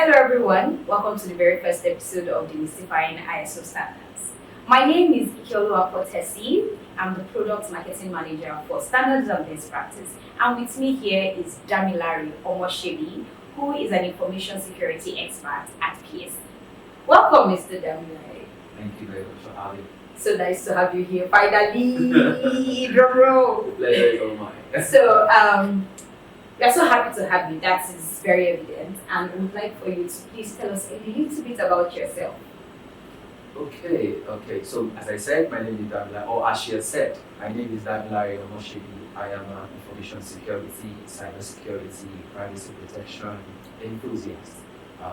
Hello everyone, welcome to the very first episode of Demystifying ISO standards. My name is Ikeoluwa Potesi. I'm the product marketing manager for Standards and Best Practice. And with me here is Damilare Omosebi, who is an information security expert at PSC. Welcome, Mr. Damilare. Thank you very much for having me. So nice to have you here. Finally, drum roll. The pleasure is all mine. So, we are so happy to have you. That is very evident. And we would like for you to please tell us a little bit about yourself. Okay. So as I said, my name is Damilare, or as she has said, my name is Damilare Omosebi. I am an information security, cybersecurity, privacy protection enthusiast.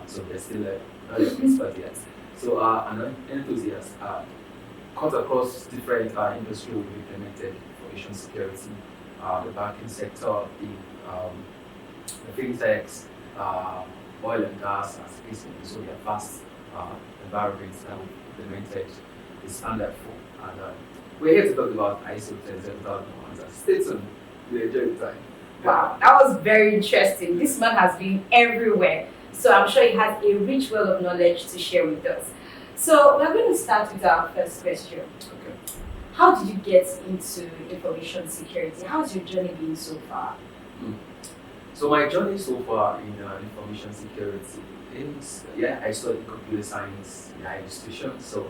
So there's still not an expert yet. So an enthusiast. Cut across different industries we've implemented information security, the banking sector, the fintechs, oil and gas, and space. So we have vast environments that we've implemented the standard for. And we're here to talk about ISO 17001. Stay tuned. We enjoy the time. Wow, that was very interesting. This man has been everywhere. So I'm sure he has a rich wealth of knowledge to share with us. So we're going to start with our first question. Okay. How did you get into information security? How's your journey been so far? So my journey so far in information security is, I studied computer science in higher institution, so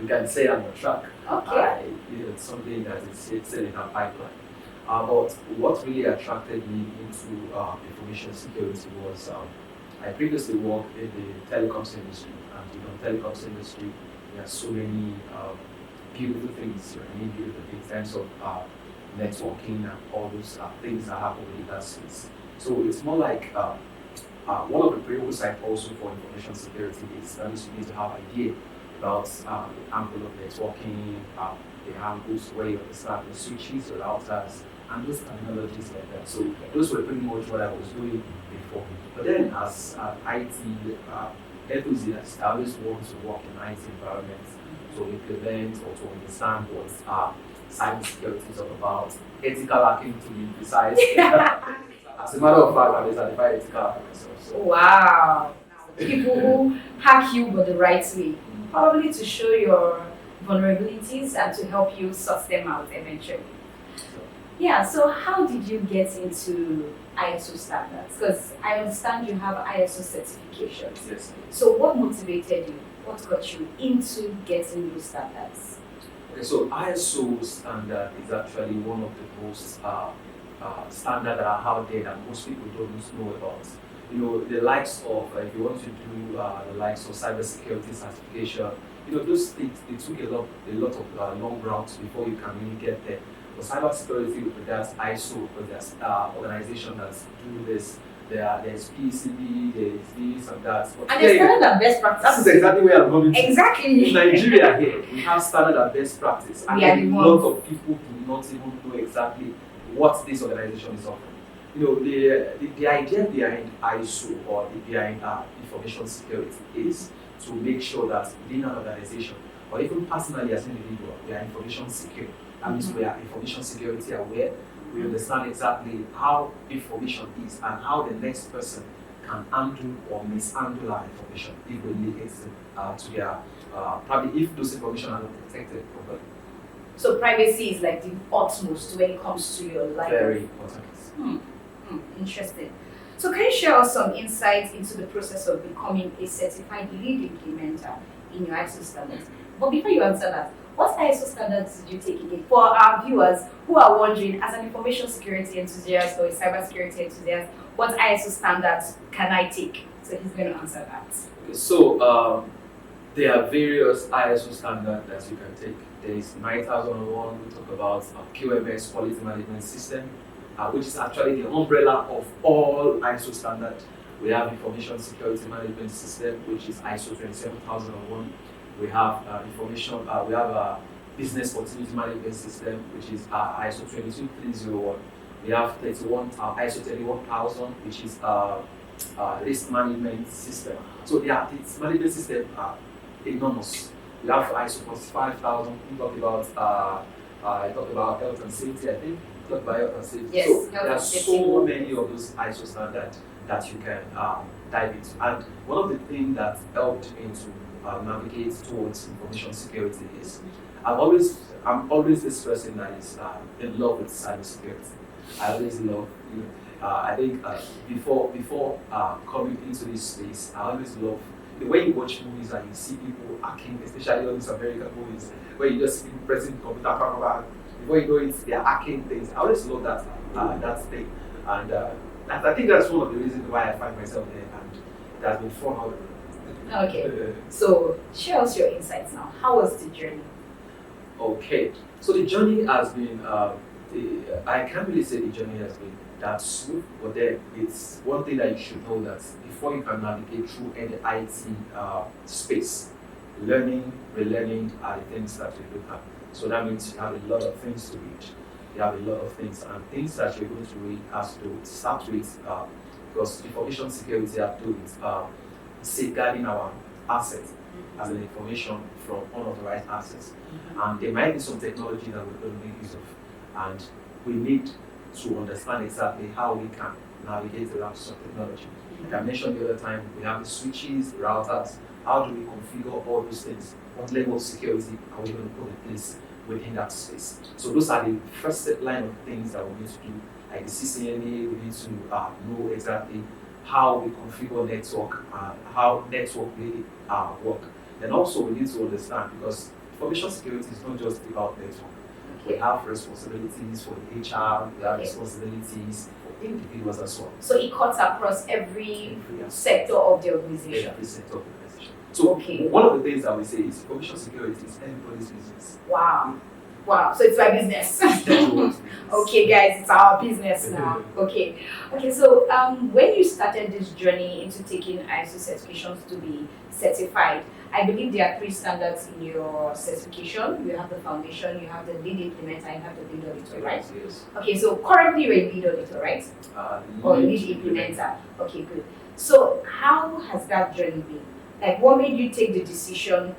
we can say I'm on track. Okay. It's something that is still in our pipeline. But what really attracted me into information security was I previously worked in the telecoms industry, and telecoms industry, there are so many beautiful things, beautiful in terms of networking and all those things that happen in that space. So it's more like one of the prerequisites also for information security is that you need to have idea about the angle of networking, the angles where you understand the switches, the routers, and those terminologies like that. So those were pretty much what I was doing before. But then as an IT enthusiast, I always want to work in IT environments to implement or to understand what cybersecurity is all about. Ethical hacking to be precise. As a matter of fact, I'm a certified ethical hacker myself. So. Wow. People who hack you but the right way, probably to show your vulnerabilities and to help you sort them out eventually. Yeah, so how did you get into ISO standards? Because I understand you have ISO certifications. Yes. So what motivated you? What got you into getting those standards? Okay, so ISO standard is actually one of the most standard that are out there that most people don't know about. The likes of, if you want to do the likes of cybersecurity certification, those things, it took a lot of long routes before you can really get there. For cybersecurity, there's ISO, because there's organizations that do this. There's PCB, there's this and that. And there's standard and best practice. That is exactly where I'm coming to. Exactly. In Nigeria here, we have standard and best practice. And a lot of people do not even know exactly what this organization is offering. The idea behind ISO or behind information security is to make sure that within an organization, or even personally as an individual, we are information secure. That means we are information security aware. We understand exactly how information is and how the next person can handle or mishandle our information if we leak it to their, probably if those information are not protected properly. So privacy is like the utmost when it comes to your life. Very important. Interesting. So can you share us some insights into the process of becoming a certified lead implementer in your ISO standards? But before you answer that, what ISO standards did you take again? For our viewers who are wondering, as an information security enthusiast or a cybersecurity enthusiast, what ISO standards can I take? So he's going to answer that. Okay, so there are various ISO standards that you can take. There is 9001, we talk about QMS, Quality Management System, which is actually the umbrella of all ISO standards. We have Information Security Management System, which is ISO 27001. We have we have a Business Continuity Management System, which is ISO 22301. We have ISO 31000, which is Risk Management System. So this management system are enormous. We have ISO 45000. We talk about health and safety. I think talk about health and safety. Yes, so there are so many of those ISO standards that you can dive into. And one of the things that helped me to navigate towards information security is I'm always this person that is in love with cybersecurity. I always love, I think before coming into this space, I always love the way you watch movies and you see people hacking, especially all these American movies, where you just see people pressing the computer, before you know it, they're hacking things. I always love that thing, and I think that's one of the reasons why I find myself there, and it has been fun all the way. Okay. So share us your insights now. How was the journey? Okay, so the journey has been, I can't really say the journey has been that smooth, but then it's one thing that you should know that before you can navigate through any IT space, learning, relearning are the things that you look at. So that means you have a lot of things to read. You have a lot of things, and things that you're going to read has to start with, because information security has to do with safeguarding our assets as an information from unauthorized access. And there might be some technology that we're going to make use of, and we need to understand exactly how we can navigate around such technology. Like I mentioned the other time, we have the switches, the routers. How do we configure all those things? What level of security are we going to put in place within that space? So those are the first line of things that we need to do. Like the CCNA, we need to know exactly how we configure network, how network really work. And also we need to understand, because information security is not just about network. We have responsibilities for the HR, we have responsibilities for individuals as well. So it cuts across every sector of the organization. Every sector of the organization. So one of the things that we say is information security is everybody's business. Wow. So it's my business. Okay, guys, it's our business now. Okay. So when you started this journey into taking ISO certifications to be certified, I believe there are 3 standards in your certification. You have the foundation, you have the lead implementer, and you have the lead auditor, right? Yes. Okay, so currently you're a lead auditor, right? Or lead implementer. Okay, good. So how has that journey been? Like, what made you take the decision,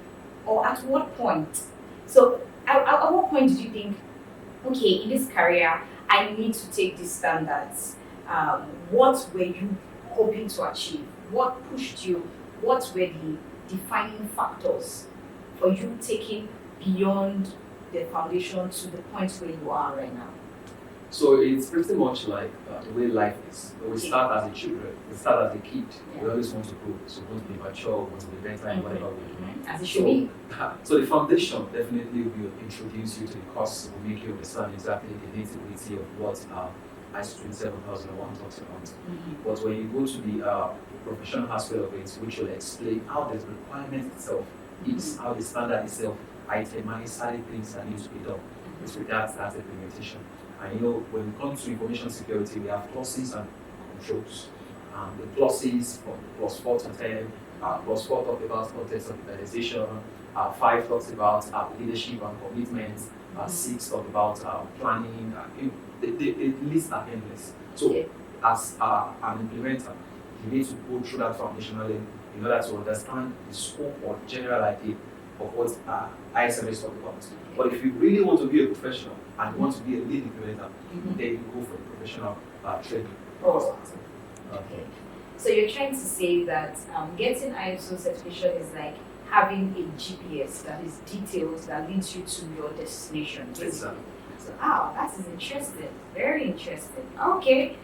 or at what point? So at what point did you think, okay, in this career, I need to take these standards? What were you hoping to achieve? What pushed you? What were the defining factors for you taking beyond the foundation to the point where you are right now? So it's pretty much like the way life is. We start as a children, we start as a kid. We always want to grow, so we want to be mature, we want to be better in whatever we do. As it should be. So the foundation definitely will introduce you to the course, will make you understand exactly the nitty-gritty of what ISO 27001 talks about. But when you go to the professional aspect of it, which will explain how the requirement itself is, how the standard itself itemizes certain things that need to be done with regards to that implementation. And when it comes to information security, we have clauses and controls. The clauses from +4 to 10, +4 talk about context of organization, 5 talks about leadership and commitment, 6 talk about planning. The lists are endless. So as an implementer, you need to go through that foundationally in order to understand the scope or general idea of what ISM is talking about. But if you really want to be a professional and you want to be a lead implementer, then you go for a professional training. Okay. So you're trying to say that getting ISO certification is like having a GPS that is detailed that leads you to your destination. Exactly. So, that is interesting. Very interesting. Okay.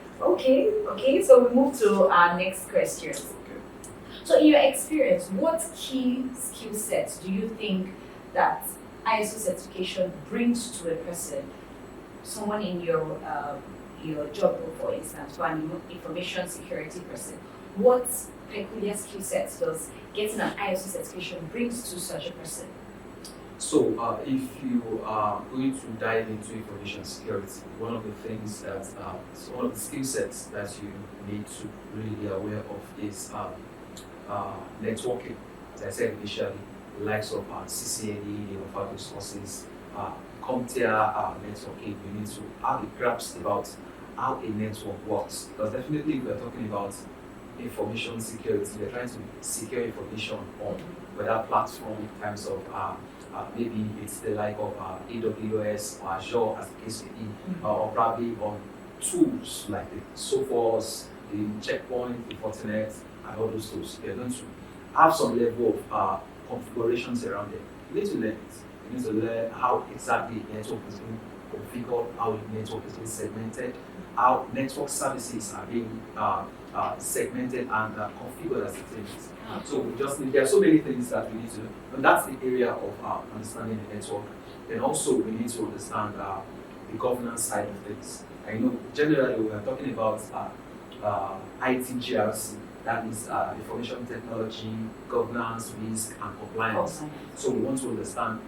So we move to our next question. Okay. So in your experience, what key skill sets do you think that ISO certification brings to a person? Someone in your job role, for instance, for an information security person, what peculiar skill sets does getting an ISO certification brings to such a person? So if you are going to dive into information security, one of the things that, one of the skill sets that you need to really be aware of is networking. As I said initially, the likes of CCNE, they offer those courses. CompTIA networking, you need to have a grasp about how a network works. Because definitely we are talking about information security, we're trying to secure information on whether platform in terms of maybe it's the like of AWS or Azure as the case may be, or probably on tools like the Sophos, the checkpoint, the Fortinet, and all those tools. You're going to have some level of configurations around it. You need to learn it. You need to learn how exactly the network is being configured, how the network is being segmented, how network services are being segmented and configured as it is. So we just need, there are so many things that we need to, and that's the area of understanding the network. Then also we need to understand the governance side of things. I know generally we are talking about ITGRC, that is information technology, governance, risk, and compliance. So we want to understand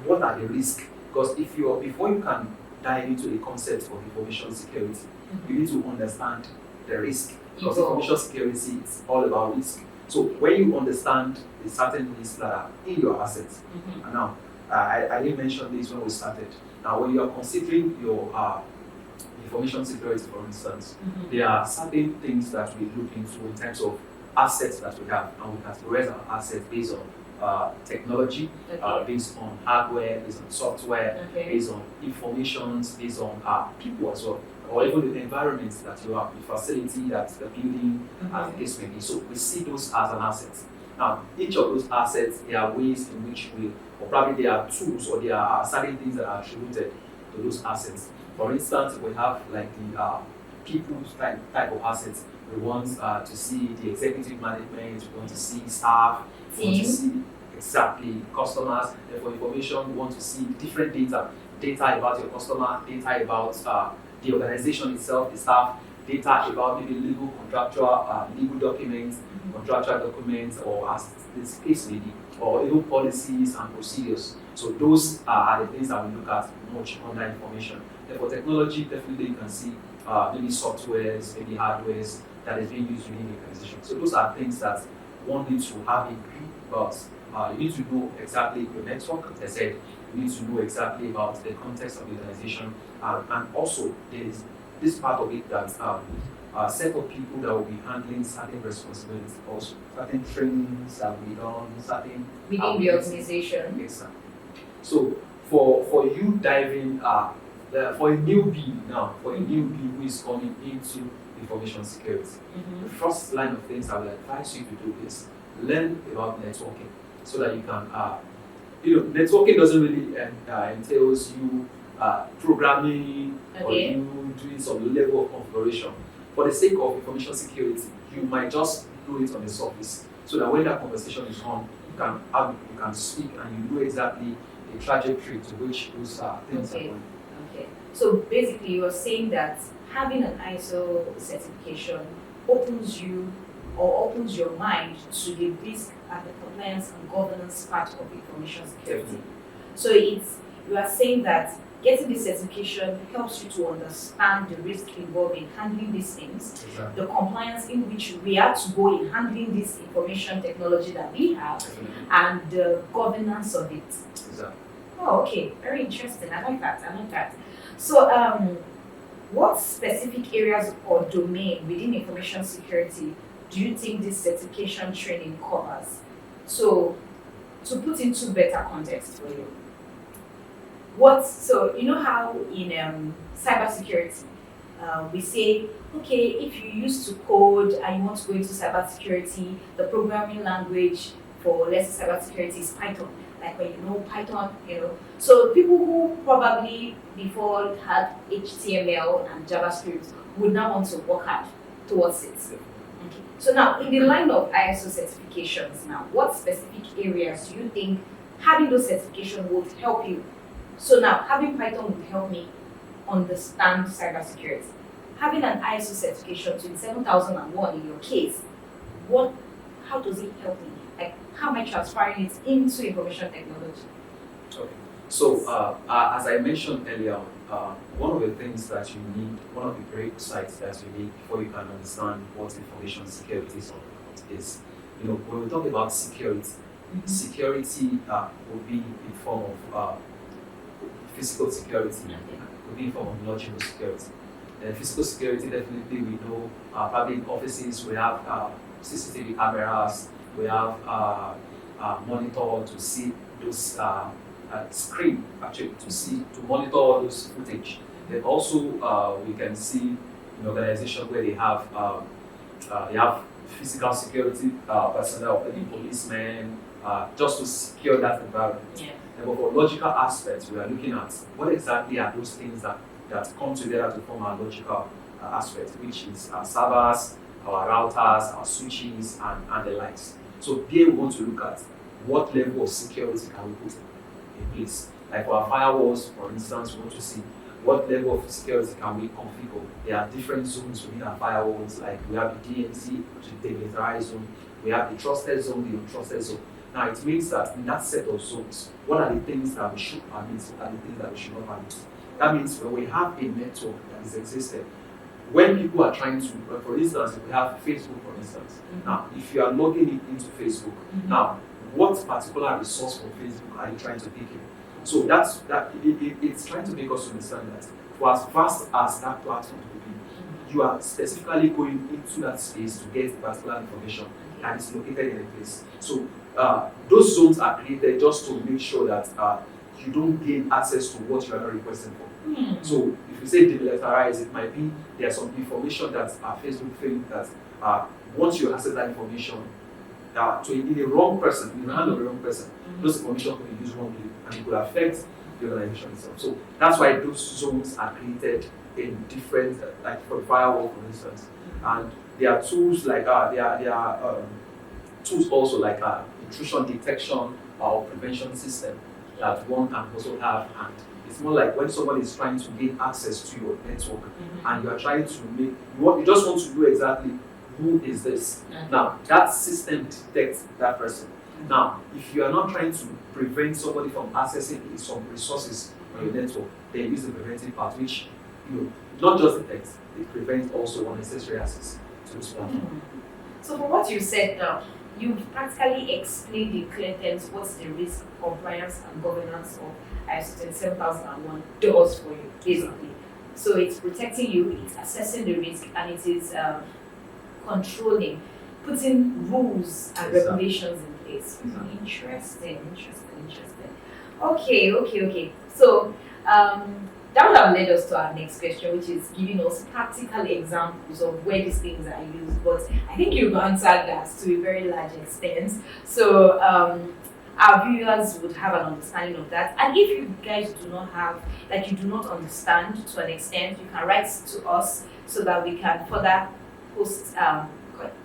what are the risks, because before you can dive into the concept of information security, you need to understand the risk, because information security is all about risk. So when you understand the certain risks that are in your assets, and now I didn't mention this when we started. Now when you are considering your information security, for instance, there are certain things that we look into in terms of assets that we have, and we categorize our assets based on technology, based on hardware, based on software, based on informations, based on people as well, or even the environment that you have, the facility, that's the building, as the case may be. So we see those as an asset. Now, each of those assets, there are ways in which or probably there are tools, or there are certain things that are attributed to those assets. For instance, we have like the people type of assets. We want to see the executive management, we want to see staff, we want to see exactly customers. And for information, we want to see different data about your customer, data about the organization itself, the staff, data about maybe legal, contractual, legal documents, contractual documents, or as this case may be, or even policies and procedures. So those are the things that we look at much under information. And for technology, definitely you can see maybe softwares, maybe hardwares that is being used within the organization. So those are things that one needs to have a grip about. You need to know exactly your network. As I said, you need to know exactly about the context of the organization, and also there is this part of it that set of people that will be handling certain responsibilities, also certain trainings that will be done, certain within the organization. Exactly. So for you diving, for a newbie now, for a newbie who is coming into information security, the first line of things I would advise you to do is learn about networking, so that you can, networking doesn't really entails you programming or you doing some level of configuration. For the sake of information security, you might just do it on the surface, so that when that conversation is on, you can speak and you know exactly the trajectory to which those things are going. Okay. So basically, you're saying that having an ISO certification opens your mind to the risk and the compliance and governance part of information security. So you are saying that getting this certification helps you to understand the risk involved in handling these things, the compliance in which we are to go in handling this information technology that we have, and the governance of it. Oh, okay. Very interesting. I like that. So, what specific areas or domain within information security do you think this certification training covers? So, to put into better context for you, so you know how in cybersecurity, we say, okay, if you used to code and you want to go into cybersecurity, the programming language for let's say cybersecurity is Python. Like when you know Python, So people who probably before had HTML and JavaScript would now want to work hard towards it. Okay. So now, in the line of ISO certifications now, what specific areas do you think having those certifications would help you? So now, having Python would help me understand cybersecurity. Having an ISO certification 27001 in your case, how does it help me? Like, how am I transferring it into information technology? Okay. So, as I mentioned earlier, one of the things that you need, one of the prerequisites that you need before you can understand what information security is all about is, when we talk about security, security will be in form of physical security, will be in form of logical security. Physical security, definitely we know, probably in offices we have CCTV cameras, we have monitor to see those screen actually to monitor all those footage. Then also we can see in organization where they have physical security personnel, maybe policemen, just to secure that environment. Yeah. And but for logical aspects, we are looking at what exactly are those things that come together to form our logical aspect, which is our servers, our routers, our switches, and the likes. So here we want to look at what level of security can we put in place. Like for our firewalls, for instance, we want to see what level of security can we configure. There are different zones within our firewalls, like we have the DNZ, which is the demilitarized zone, we have the trusted zone, the untrusted zone. Now it means that in that set of zones, what are the things that we should permit, what are the things that we should not permit? That means when we have a network that is existing, when people are trying to, for instance, if we have Facebook, for instance, now if you are logging into Facebook, now what particular resource from Facebook are you trying to pick in? So it's trying to make us understand that for as vast as that platform could be, you are specifically going into that space to get particular information that is located in a place. So those zones are created just to make sure that you don't gain access to what you are not requesting for. So if you say demilitarize, it might be there's some information that Facebook think that once you access that information in the wrong person, in the hand of the wrong person, those information could be used wrongly and it could affect the organization itself. So that's why those zones are created in different, like for the firewall, for instance. And there are tools like there are tools also like intrusion detection or prevention system that one can also have. And it's more like when someone is trying to gain access to your network and you are trying to make, you just want to know exactly who is this. Now, that system detects that person. Now, if you are not trying to prevent somebody from accessing some resources on your network, they use the preventive part, which not just detects, it prevents also unnecessary access to this platform. So from what you said now, you've practically explained in clear terms what's the risk, compliance, and governance of ISO 27001 does for you, basically. So it's protecting you, it's assessing the risk, and it is controlling, putting rules and regulations in place. Interesting. Okay. So that would have led us to our next question, which is giving us practical examples of where these things are used. But I think you've answered that to a very large extent. So our viewers would have an understanding of that. And if you guys do not have, you do not understand to an extent, you can write to us so that we can further post,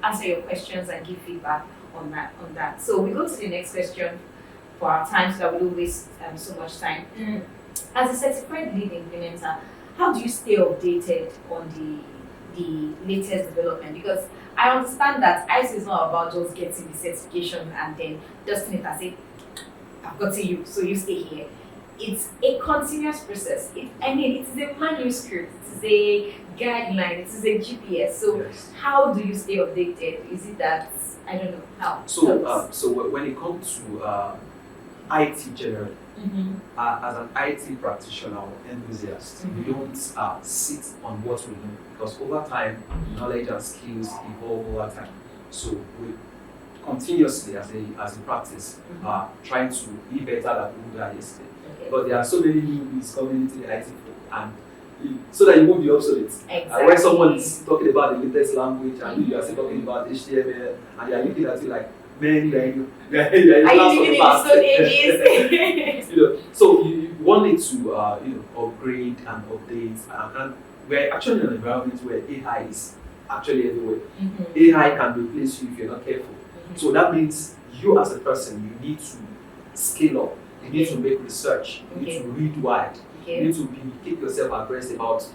answer your questions and give feedback on that. So we go to the next question for our time so that we don't waste so much time. As a certified lead implementer, how do you stay updated on the latest development? Because I understand that ISO is not about just getting the certification and then dusting it and say, I've gotten you, so you stay here. It's a continuous process. It is a manuscript, it is a guideline, it is a GPS. So yes. How do you stay updated? Is it that, I don't know, how? So when it comes to IT generally, as an IT practitioner or enthusiast, we don't sit on what we know, because over time, knowledge and skills evolve over time. So we continuously, as a practice, trying to be better than we were yesterday. Okay. But there are so many newbies coming into the IT field, and so that you won't be obsolete. Exactly. When someone is talking about the latest language and you are still talking about HTML, and they are looking at you like, man, you are in the past. So you want it to upgrade and update, and we're actually in an environment where AI is actually everywhere. AI can replace you if you're not careful. So that means you as a person, you need to scale up. You need to make research. You need to read wide. You need to keep yourself abreast about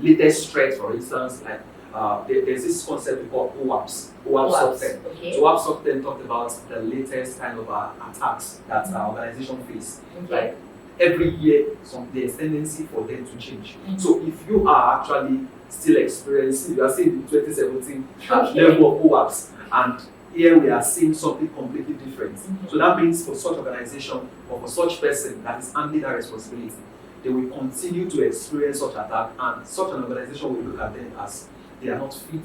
latest threats, for instance, like there's this concept called OWASP Software. So OWASP Software talked about the latest kind of attacks that our organization face. Like every year, there's tendency for them to change. So if you are actually still experiencing, you are seeing the 2017 level of OWASP, and here we are seeing something completely different. So that means for such organization or for such person that is handling that responsibility, they will continue to experience such attack, and such an organization will look at them as they are not fit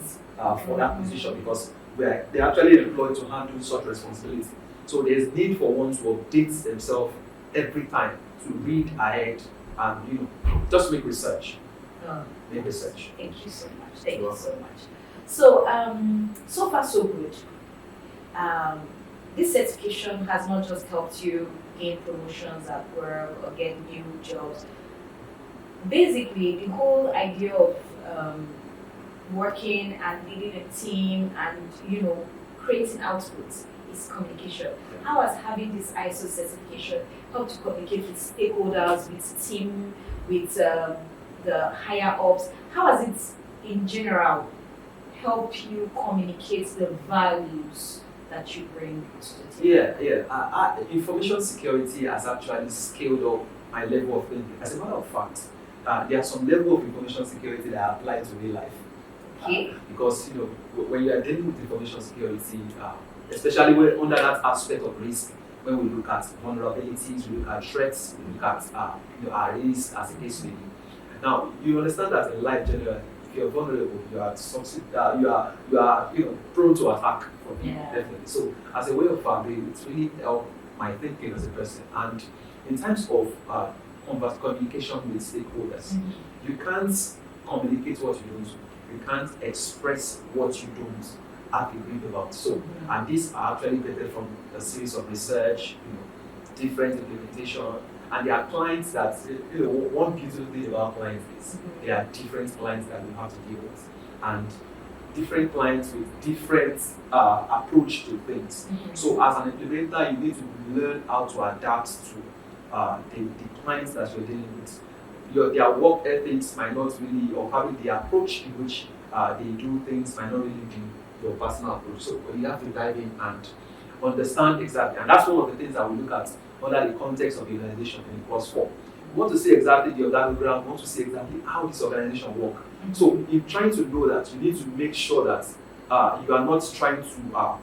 for that position, because they're actually employed to handle such responsibility. So there's need for one to update themselves every time, to read ahead and just make research. in research. Thank you so much. Thank You're you so much. So, so far so good. Um, this certification has not just helped you gain promotions at work or get new jobs. Basically, the whole idea of working and leading a team and creating outputs is communication. How has having this ISO certification helped you communicate with stakeholders, with team, with the higher ups? How has it, in general, helped you communicate the values that you bring to the team? Information security has actually scaled up my level of thinking. As a matter of fact, there are some level of information security that apply to real life. Okay. Because when you are dealing with information security, especially when under that aspect of risk, when we look at vulnerabilities, we look at threats, we look at our risk as a case may be. Now you understand that in life generally, if you're vulnerable, you are prone to attack from people, definitely. So as a way of it's really helped my thinking as a person. And in terms of communication with stakeholders, you can't communicate what you don't. You can't express what you don't have agreed about. So, and these are actually created from a series of research, different implementation, and there are clients that one beautiful thing about clients is there are different clients that we have to deal with, and different clients with different approach to things. So, as an implementer, you need to learn how to adapt to the clients that you're dealing with. Their work ethics might not really, or probably the approach in which they do things might not really be your personal approach. So you have to dive in and understand exactly. And that's one of the things that we look at under the context of the organization in course 4. We want to see exactly the organogram, we want to see exactly how this organization works. So in trying to know that, you need to make sure that you are not trying to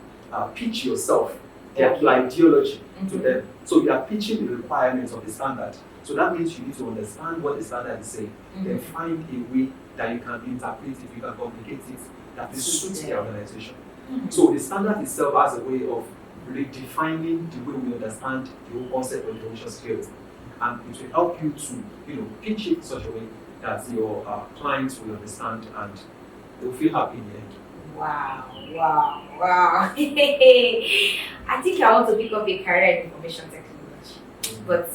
pitch yourself, their ideology to them. So you are pitching the requirements of the standard. So that means you need to understand what the standard is saying, then find a way that you can interpret it, you can communicate it, that it suits the organization. So the standard itself has a way of redefining the way we understand the whole concept of information security. And it will help you to pitch it in such a way that your clients will understand and they'll feel happy in the end. Wow. I think I want to pick up a career in information technology, but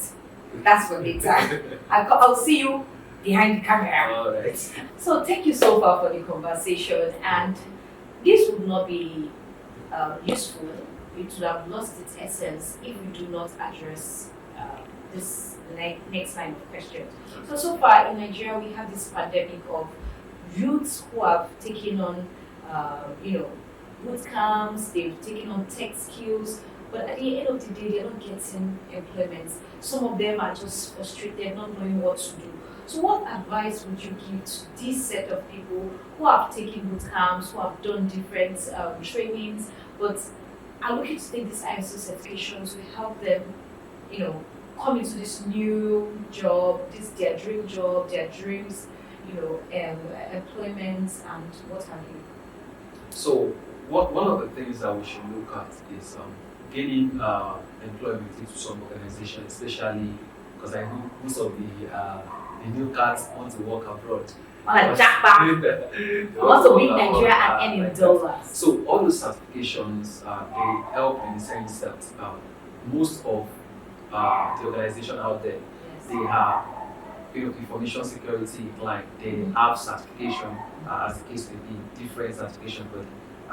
that's for later. I'll see you behind the camera. All right. So thank you so far for the conversation, and this would not be useful. It would have lost its essence if we do not address this next line of questions. So far in Nigeria, we have this pandemic of youths who have taken on, boot camps, they've taken on tech skills, but at the end of the day, they're not getting employment. Some of them are just frustrated, not knowing what to do. So what advice would you give to this set of people who have taken boot camps, who have done different trainings, but are looking to take this ISO certification to help them, come into this new job, their dream job, their dreams, employment and what have you? So one of the things that we should look at is gaining employment into some organizations, especially because I know most of the new cats want to work abroad. Jackpot! I want to be in Nigeria and earn in dollars. So all those certifications, they help in the sense that most of the organization out there, they have information security inclined. They have certification, as the case may be, different certification, but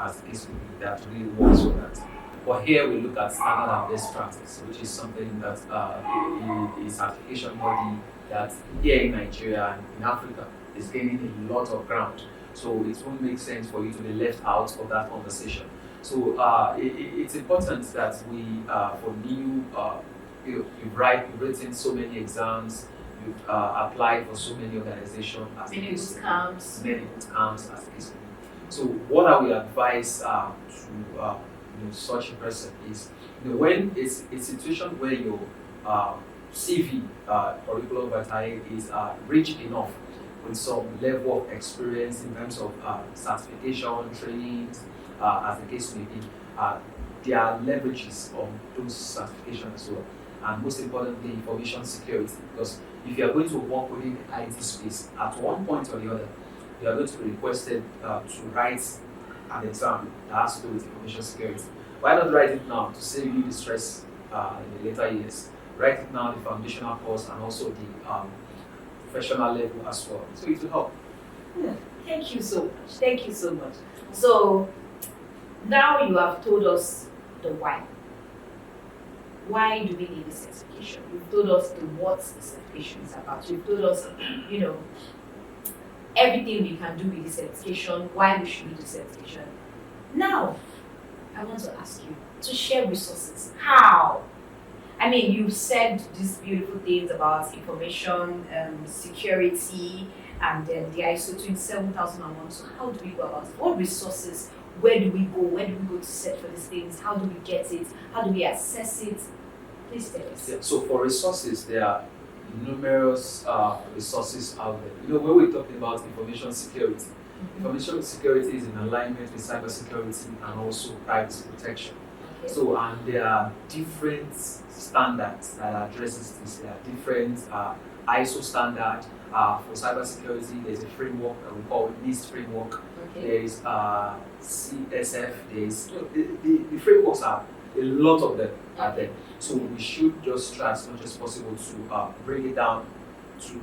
as the case may be, that really works for that. But here we look at standard and best practice, which is something that is certification body that here in Nigeria and in Africa is gaining a lot of ground. So it won't make sense for you to be left out of that conversation. So it's important that we, for new, you've written so many exams, you've applied for so many organizations, many boot camps, as the case may be. So what I will advise to such a person is, when it's a situation where your CV, curriculum vitae, is rich enough with some level of experience in terms of certification, trainings, as the case may be, there are leverages on those certifications as well. and most importantly, information security. Because if you are going to work within the IT space, at one point or the other, you are going to be requested to write an exam that has to do with information security. Why not write it now to save you the stress in the later years? Write it now, the foundational course, and also the professional level as well. So it will help. Yeah. Thank you so much. Thank you so much. So now you have told us the why. Why do we need this certification? You've told us the what the certification is about. You've told us, everything we can do with the certification, why we should do the certification. Now, I want to ask you to share resources. How? I mean, you've said these beautiful things about information security and then the ISO 27001. So how do we go about it? What resources? Where do we go? Where do we go to search for these things? How do we get it? How do we assess it? Please tell us. Yeah, so for resources, there are numerous resources out there. When we're talking about information security, information security is in alignment with cybersecurity and also privacy protection. Okay. So, and there are different standards that addresses this. There are different ISO standard for cybersecurity. There's a framework that we call NIST framework. Okay. There is CSF. There's the frameworks are a lot of them are there. So we should just try as much as possible to bring it down to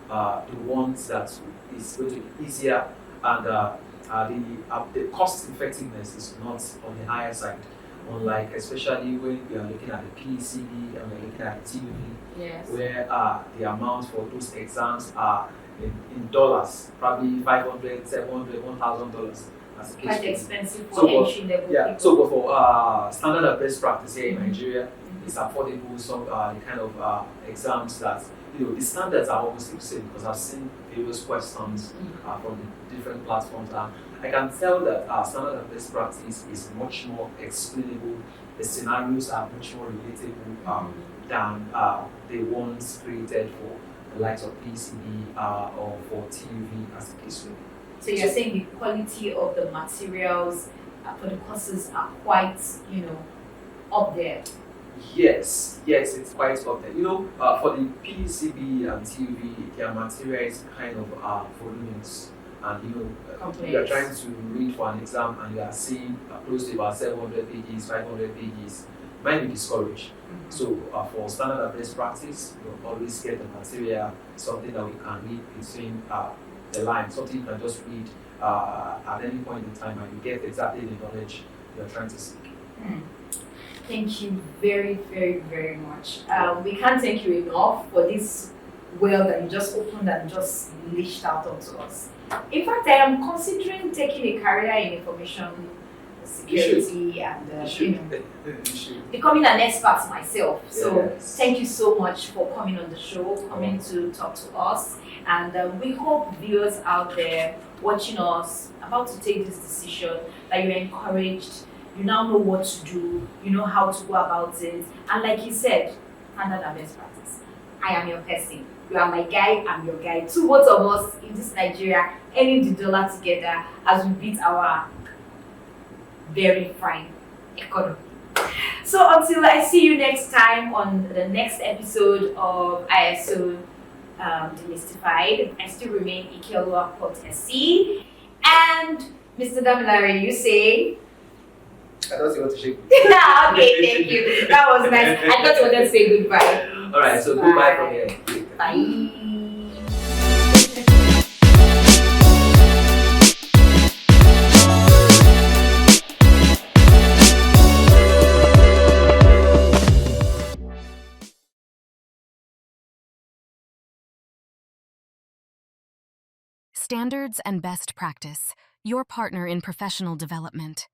the ones that is going to be easier, and the cost effectiveness is not on the higher side. Unlike, especially when we are looking at the PCB and we're looking at the TUV, Yes. where the amount for those exams are in dollars, probably $500, $700, $1,000. As the case Quite may be. expensive for So, entry level Yeah, people. so but for standard and best practice here in Nigeria, Mhm. it's affordable. Some the kind of exams that the standards are almost the same, because I've seen various questions from the different platforms. I can tell that standard and best practice is much more explainable. The scenarios are much more relatable than the ones created for the likes of PCB or for TUV, as the case may be. So you're saying the quality of the materials for the courses are quite, up there. Yes, it's quite up there. For the PCB and TUV, their material is kind of voluminous, and Complex. you are trying to read for an exam and you are seeing close to about 700 pages, 500 pages. Might be discouraged. So for standard and best practice, you always get the material, something that we can read between the lines, something you can just read at any point in time, and you get exactly the knowledge you're trying to seek. Thank you very, very, very much. We can't thank you enough for this well that you just opened and just leashed out onto us. In fact, I am considering taking a career in information security and becoming an expert myself. So Yes. thank you so much for coming on the show, coming to talk to us. And we hope viewers out there watching us about to take this decision that you're encouraged. You now know what to do. You know how to go about it. And like you said, standard and best practice. I am your person. You are my guy, I'm your guy. Both of us in this Nigeria, earning the dollar together as we beat our very fine economy. So until I see you next time on the next episode of ISO Demystified, I still remain Ikelua Potesi. And Mr. Damilare, you say? I thought you want to shake me. Okay, thank you. That was nice. I thought you wanted to say goodbye. Alright, so goodbye from here. Bye. Standards and best practice, your partner in professional development.